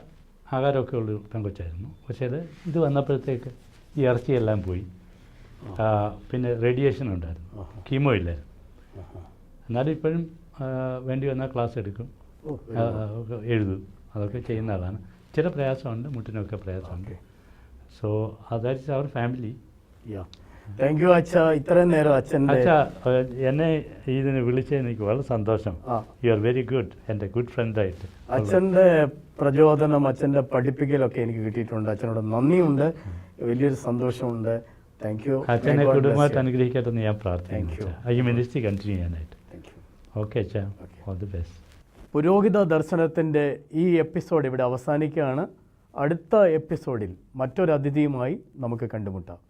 ആഹാരമൊക്കെ ഉള്ള പെങ്കൊച്ചായിരുന്നു. പക്ഷേ ഇത് വന്നപ്പോഴത്തേക്ക് ഈ ഇറച്ചിയെല്ലാം പോയി. പിന്നെ റേഡിയേഷൻ ഉണ്ടായിരുന്നു, കീമോ ഇല്ലായിരുന്നു. എന്നാലും ഇപ്പോഴും വേണ്ടി വന്നാൽ ക്ലാസ് എടുക്കും, എഴുതും, അതൊക്കെ ചെയ്യുന്ന ആളാണ്. ചില പ്രയാസമുണ്ട്, മുട്ടിനൊക്കെ പ്രയാസമുണ്ട്. സോ അതായത് അവർ ഫാമിലി. താങ്ക് യു അച്ഛാ. ഇത്രയും നേരം അച്ഛാ എന്നെ ഇതിന് വിളിച്ചതിന് എനിക്ക് വളരെ സന്തോഷം. യു ആർ വെരി ഗുഡ്, എൻ്റെ ഗുഡ് ഫ്രണ്ടായിട്ട്. അച്ഛൻ്റെ പ്രചോദനം, അച്ഛൻ്റെ പഠിപ്പിക്കലൊക്കെ എനിക്ക് കിട്ടിയിട്ടുണ്ട്. അച്ഛനോട് നന്ദിയുണ്ട്, വലിയൊരു സന്തോഷമുണ്ട്. Thank you. അച്ഛനെ കുടുംബമായിട്ട് അനുഗ്രഹിക്കട്ടെ എന്ന് ഞാൻ പ്രാർത്ഥിക്കുന്നു. ഈ മിനിസ്ട്രി കണ്ടിന്യൂ ചെയ്യാനായിട്ട്. ഓക്കെ അച്ഛാ, ഓൾ ദി ബെസ്റ്റ്. പുരോഹിത ദർശനത്തിൻ്റെ ഈ എപ്പിസോഡ് ഇവിടെ അവസാനിക്കുകയാണ്. അടുത്ത എപ്പിസോഡിൽ മറ്റൊരു അതിഥിയുമായി നമുക്ക് കണ്ടുമുട്ടാം.